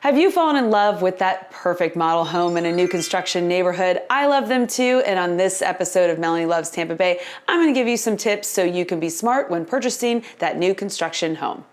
Have you fallen in love with that perfect model home in a new construction neighborhood? I love them too, and on this episode of Melanie Loves Tampa Bay, I'm going to give you some tips so you can be smart when purchasing that new construction home.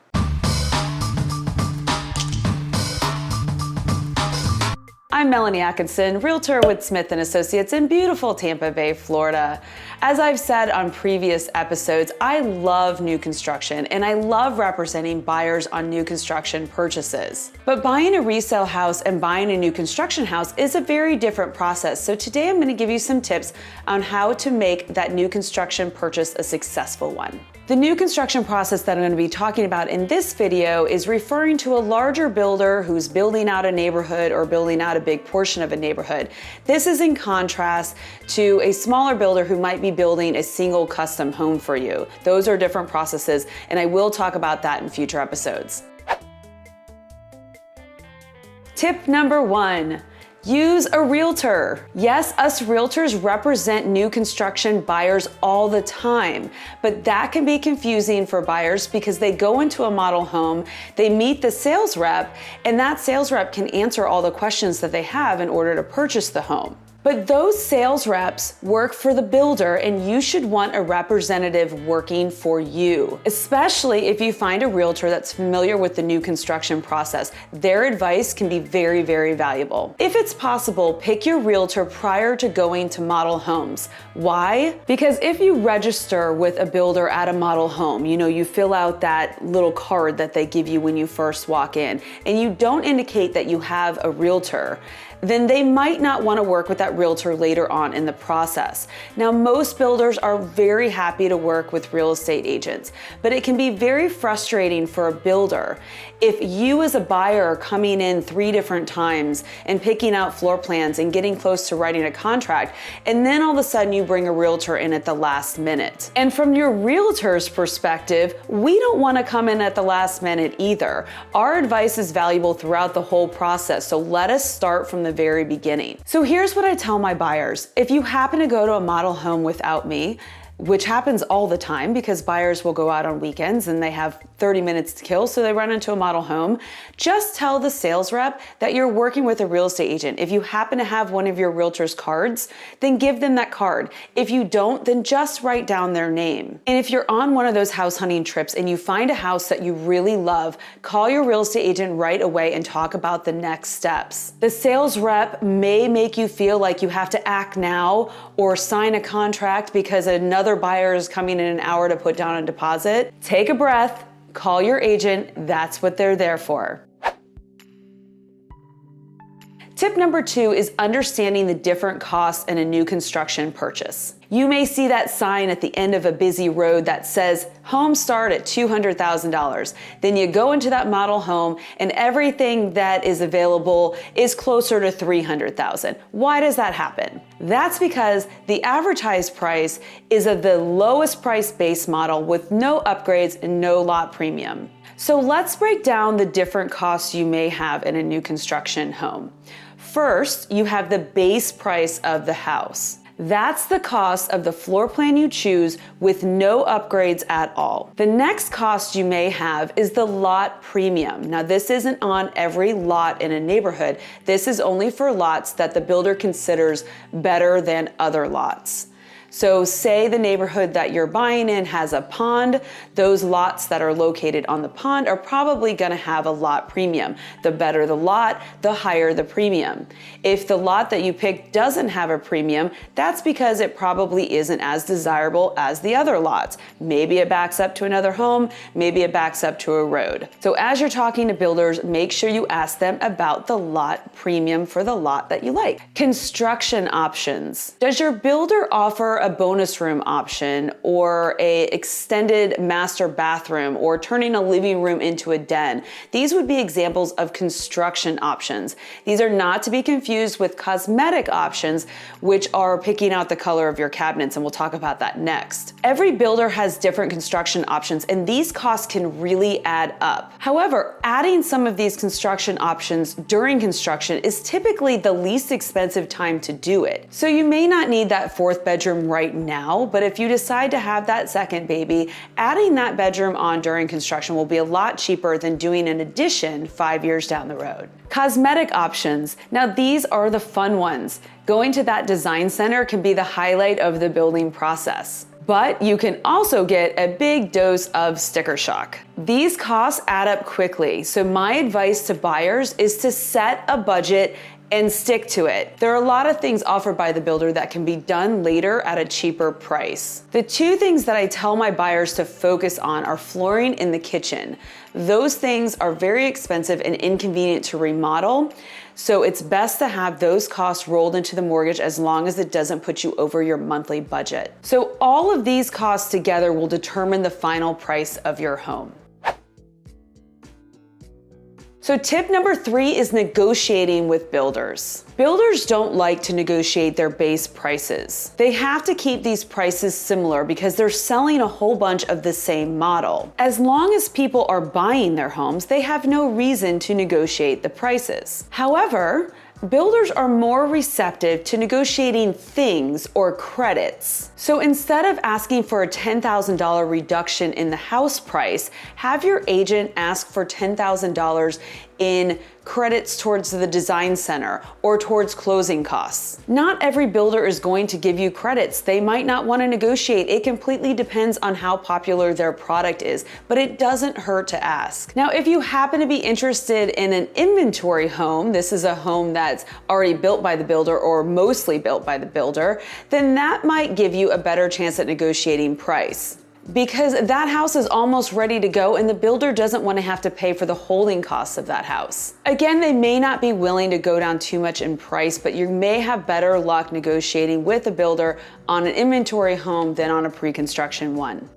I'm Melanie Atkinson, Realtor with Smith & Associates in beautiful Tampa Bay, Florida. As I've said on previous episodes, I love new construction and I love representing buyers on new construction purchases. But buying a resale house and buying a new construction house is a very different process. So today I'm going to give you some tips on how to make that new construction purchase a successful one. The new construction process that I'm going to be talking about in this video is referring to a larger builder who's building out a neighborhood or building out a big portion of a neighborhood. This is in contrast to a smaller builder who might be building a single custom home for you. Those are different processes, and I will talk about that in future episodes. Tip number 1. Use a realtor. Yes, us realtors represent new construction buyers all the time, but that can be confusing for buyers because they go into a model home, they meet the sales rep, and that sales rep can answer all the questions that they have in order to purchase the home. But those sales reps work for the builder, and you should want a representative working for you, especially if you find a realtor that's familiar with the new construction process. Their advice can be very, very valuable. If it's possible, pick your realtor prior to going to model homes. Why? Because if you register with a builder at a model home, you fill out that little card that they give you when you first walk in, and you don't indicate that you have a realtor, then they might not want to work with that realtor later on in the process. Now, most builders are very happy to work with real estate agents, but it can be very frustrating for a builder if you as a buyer are coming in 3 different times and picking out floor plans and getting close to writing a contract, and then all of a sudden you bring a realtor in at the last minute. And from your realtor's perspective, we don't want to come in at the last minute either. Our advice is valuable throughout the whole process, so let us start from the very beginning. So here's what I tell my buyers. If you happen to go to a model home without me, which happens all the time because buyers will go out on weekends and they have 30 minutes to kill, so they run into a model home, just tell the sales rep that you're working with a real estate agent. If you happen to have one of your realtor's cards, then give them that card. If you don't, then just write down their name. And if you're on one of those house hunting trips and you find a house that you really love, call your real estate agent right away and talk about the next steps. The sales rep may make you feel like you have to act now or sign a contract because another buyer is coming in an hour to put down a deposit. Take a breath, call your agent. That's what they're there for. Tip number 2 is understanding the different costs in a new construction purchase. You may see that sign at the end of a busy road that says homes start at $200,000. Then you go into that model home and everything that is available is closer to $300,000. Why does that happen? That's because the advertised price is of the lowest price base model with no upgrades and no lot premium. So let's break down the different costs you may have in a new construction home. First, you have the base price of the house. That's the cost of the floor plan you choose with no upgrades at all. The next cost you may have is the lot premium. Now, this isn't on every lot in a neighborhood. This is only for lots that the builder considers better than other lots. So say the neighborhood that you're buying in has a pond, those lots that are located on the pond are probably going to have a lot premium. The better the lot, the higher the premium. If the lot that you pick doesn't have a premium, that's because it probably isn't as desirable as the other lots. Maybe it backs up to another home, maybe it backs up to a road. So as you're talking to builders, make sure you ask them about the lot premium for the lot that you like. Construction options. Does your builder offer a bonus room option or a extended master bathroom or turning a living room into a den? These would be examples of construction options. These are not to be confused with cosmetic options, which are picking out the color of your cabinets, and we'll talk about that next. Every builder has different construction options, and these costs can really add up. However, adding some of these construction options during construction is typically the least expensive time to do it. So you may not need that 4th bedroom right now, but if you decide to have that second baby, adding that bedroom on during construction will be a lot cheaper than doing an addition 5 years down the road. Cosmetic options. Now these are the fun ones. Going to that design center can be the highlight of the building process. But you can also get a big dose of sticker shock. These costs add up quickly, so my advice to buyers is to set a budget and stick to it. There are a lot of things offered by the builder that can be done later at a cheaper price. The two things that I tell my buyers to focus on are flooring in the kitchen. Those things are very expensive and inconvenient to remodel, so it's best to have those costs rolled into the mortgage as long as it doesn't put you over your monthly budget. So all of these costs together will determine the final price of your home. So tip number 3 is negotiating with builders. Builders don't like to negotiate their base prices. They have to keep these prices similar because they're selling a whole bunch of the same model. As long as people are buying their homes, they have no reason to negotiate the prices. However, builders are more receptive to negotiating things or credits. So instead of asking for a $10,000 reduction in the house price, have your agent ask for $10,000 in credits towards the design center or towards closing costs. Not every builder is going to give you credits. They might not want to negotiate. It completely depends on how popular their product is, but it doesn't hurt to ask. Now, if you happen to be interested in an inventory home, this is a home that's already built by the builder or mostly built by the builder, then that might give you a better chance at negotiating price, because that house is almost ready to go and the builder doesn't want to have to pay for the holding costs of that house. Again, they may not be willing to go down too much in price, but you may have better luck negotiating with a builder on an inventory home than on a pre-construction one.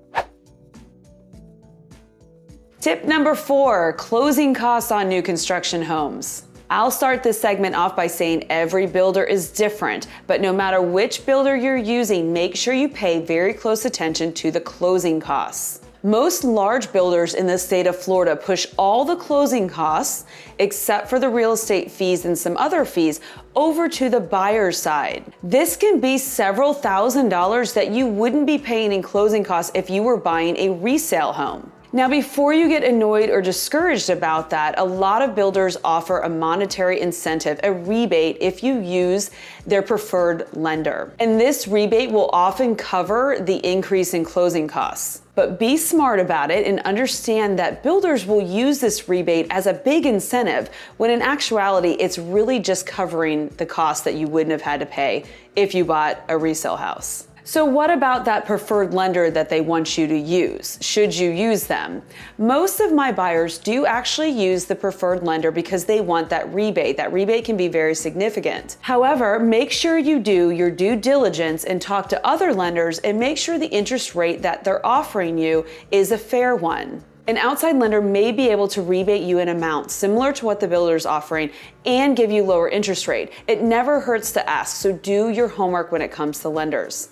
Tip number 4, closing costs on new construction homes. I'll start this segment off by saying every builder is different, but no matter which builder you're using, make sure you pay very close attention to the closing costs. Most large builders in the state of Florida push all the closing costs, except for the real estate fees and some other fees, over to the buyer's side. This can be several $1,000s that you wouldn't be paying in closing costs if you were buying a resale home. Now, before you get annoyed or discouraged about that, a lot of builders offer a monetary incentive, a rebate, if you use their preferred lender. And this rebate will often cover the increase in closing costs. But be smart about it and understand that builders will use this rebate as a big incentive, when in actuality, it's really just covering the cost that you wouldn't have had to pay if you bought a resale house. So what about that preferred lender that they want you to use? Should you use them? Most of my buyers do actually use the preferred lender because they want that rebate. That rebate can be very significant. However, make sure you do your due diligence and talk to other lenders and make sure the interest rate that they're offering you is a fair one. An outside lender may be able to rebate you an amount similar to what the builder is offering and give you lower interest rate. It never hurts to ask, so do your homework when it comes to lenders.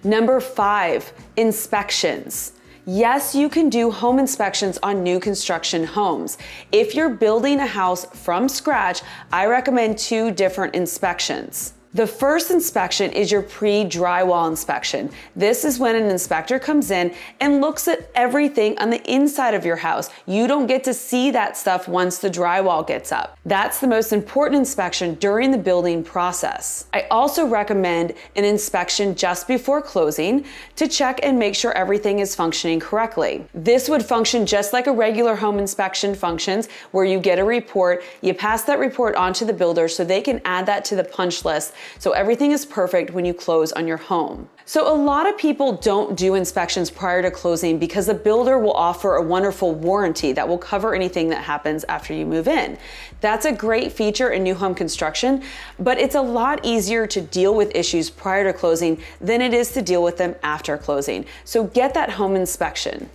Number 5, inspections. Yes, you can do home inspections on new construction homes. If you're building a house from scratch, I recommend 2 different inspections. The first inspection is your pre-drywall inspection. This is when an inspector comes in and looks at everything on the inside of your house. You don't get to see that stuff once the drywall gets up. That's the most important inspection during the building process. I also recommend an inspection just before closing to check and make sure everything is functioning correctly. This would function just like a regular home inspection functions, where you get a report, you pass that report on to the builder so they can add that to the punch list, so everything is perfect when you close on your home. So a lot of people don't do inspections prior to closing because the builder will offer a wonderful warranty that will cover anything that happens after you move in. That's a great feature in new home construction, but it's a lot easier to deal with issues prior to closing than it is to deal with them after closing. So get that home inspection.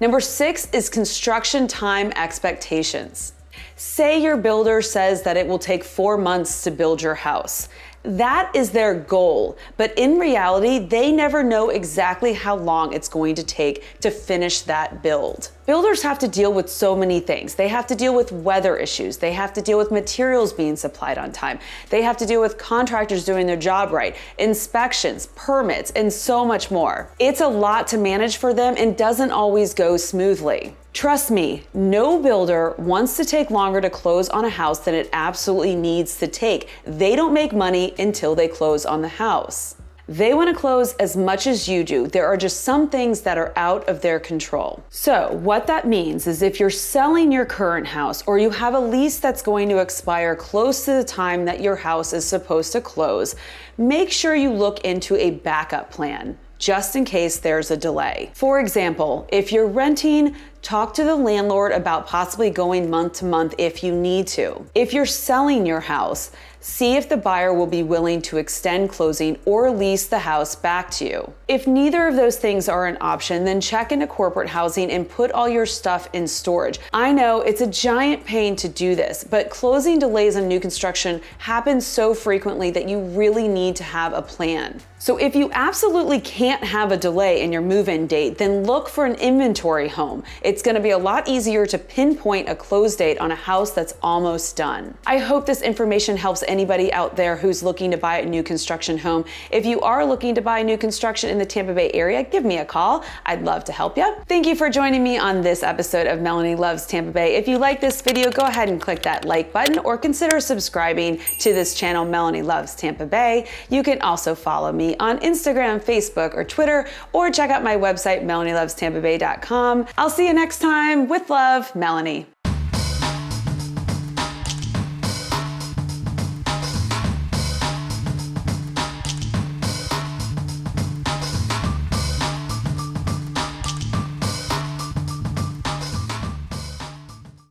Number 6 is construction time expectations. Say your builder says that it will take 4 months to build your house. That is their goal, but in reality, they never know exactly how long it's going to take to finish that build. Builders have to deal with so many things. They have to deal with weather issues. They have to deal with materials being supplied on time. They have to deal with contractors doing their job right, inspections, permits, and so much more. It's a lot to manage for them and doesn't always go smoothly. Trust me, no builder wants to take longer to close on a house than it absolutely needs to take. They don't make money until they close on the house. They want to close as much as you do. There are just some things that are out of their control. So what that means is if you're selling your current house or you have a lease that's going to expire close to the time that your house is supposed to close, make sure you look into a backup plan, just in case there's a delay. For example, if you're renting, talk to the landlord about possibly going month to month if you need to. If you're selling your house, see if the buyer will be willing to extend closing or lease the house back to you. If neither of those things are an option, then check into corporate housing and put all your stuff in storage. I know it's a giant pain to do this, but closing delays on new construction happen so frequently that you really need to have a plan. So if you absolutely can't have a delay in your move-in date, then look for an inventory home. It's going to be a lot easier to pinpoint a close date on a house that's almost done. I hope this information helps anybody out there who's looking to buy a new construction home. If you are looking to buy new construction in the Tampa Bay area, give me a call. I'd love to help you. Thank you for joining me on this episode of Melanie Loves Tampa Bay. If you like this video, go ahead and click that like button or consider subscribing to this channel, Melanie Loves Tampa Bay. You can also follow me on Instagram, Facebook, or Twitter, or check out my website, melanielovestampabay.com. I'll see you next time. With love, Melanie.